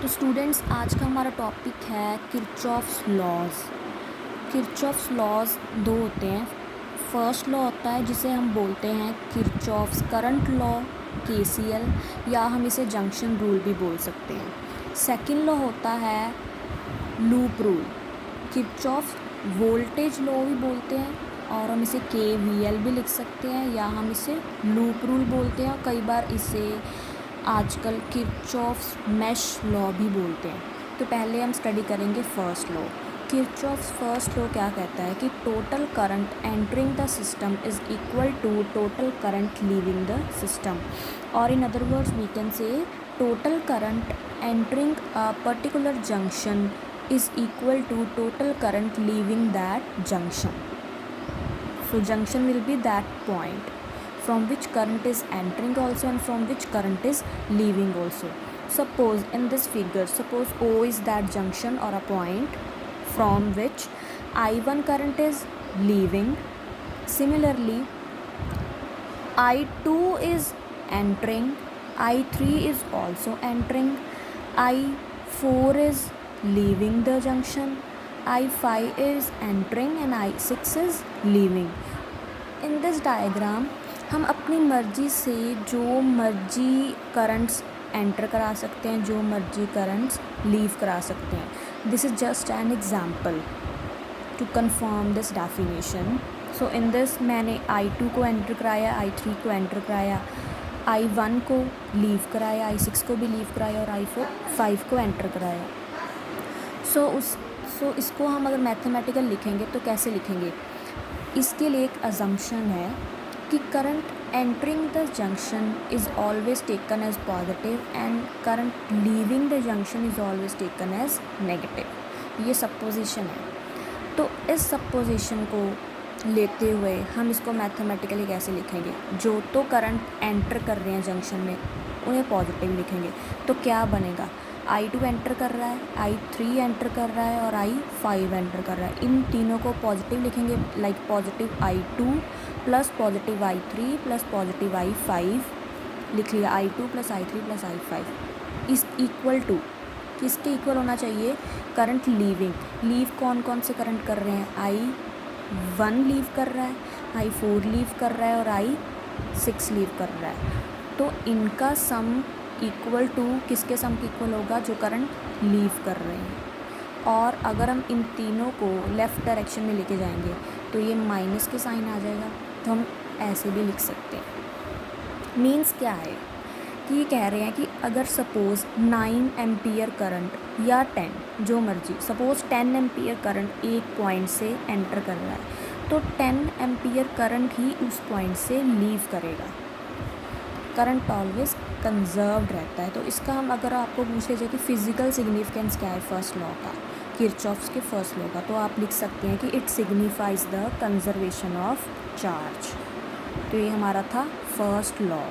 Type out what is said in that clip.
तो स्टूडेंट्स, आज का हमारा टॉपिक है किरचॉफ्स लॉज। किरचॉफ्स लॉज दो होते हैं। फर्स्ट लॉ होता है जिसे हम बोलते हैं किरचॉफ्स करंट लॉ, केसीएल, या हम इसे जंक्शन रूल भी बोल सकते हैं। सेकंड लॉ होता है loop rule. Kirchhoff's voltage law भी बोलते हैं और हम इसे केवीएल भी लिख सकते हैं, या हम इसे लूप रूल बोलते हैं और कई बार इसे आजकल किरचॉफ्स मैश लॉ भी बोलते हैं। तो पहले हम स्टडी करेंगे first law. Kirchhoff's first law क्या कहता है कि total current entering the system is equal to total current leaving the system, और in other words we can say total current entering a particular junction is equal to total current leaving that junction. So junction will be that point from which current is entering also and from which current is leaving also. Suppose in this figure, suppose O is that junction or a point from which I1 current is leaving. Similarly, I2 is entering, I3 is also entering, I4 is leaving the junction, I5 is entering and I6 is leaving. In this diagram हम अपनी मर्जी से जो मर्जी currents enter करा सकते हैं, जो मर्जी करंट्स लीव करा सकते हैं. This is just an example to confirm this definition. So in this मैंने I2 को एंटर कराया, I3 को एंटर कराया, I1 को लीव कराया, I6 को भी लीव कराया और I5 को एंटर कराया. सो इसको हम अगर मैथमेटिकल लिखेंगे तो कैसे लिखेंगे? इसके लिए एक अजम्पशन है कि current entering the junction is always taken as positive and current leaving the junction is always taken as negative. ये सपोजिशन है. तो इस सपोजिशन को लेते हुए हम इसको मैथमेटिकली कैसे लिखेंगे? जो तो करंट एंटर कर रहे हैं जंक्शन में उन्हें पॉजिटिव लिखेंगे. तो क्या बनेगा? I2 एंटर कर रहा है, I3 एंटर कर रहा है और I5 एंटर कर रहा है. इन तीनों को पॉजिटिव लिखेंगे, like positive I2 plus positive I3 plus positive I5 लिख लिया. I2 plus I3 plus I5 is equal to, किसके इक्वल होना चाहिए? Current leaving. लीव कौन कौन से करंट कर रहे हैं? I1 लीव कर रहा है, I4 लीव कर रहा है और I6 लीव कर रहा है. तो इनका सम इक्वल टू किसके सम के इक्वल होगा? जो करंट लीव कर रहे हैं. और अगर हम इन तीनों को लेफ़्ट डायरेक्शन में लेके जाएंगे तो ये माइनस के साइन आ जाएगा. तो हम ऐसे भी लिख सकते हैं. मीन्स क्या है कि ये कह रहे हैं कि अगर सपोज़ 9 एम्पियर करंट या 10, जो मर्जी, सपोज़ 10 एम्पियर करंट एक पॉइंट से एंटर कर रहा है तो 10 एम्पियर करंट ही उस पॉइंट से लीव करेगा. करंट ऑलवेज कंजर्व्ड रहता है. तो इसका हम अगर आपको पूछ लीजिए कि फिज़िकल सिग्निफिकेंस क्या है फर्स्ट लॉ का, किरचॉफ्स के फर्स्ट लॉ का, तो आप लिख सकते हैं कि it signifies the conservation of charge. तो ये हमारा था फर्स्ट लॉ.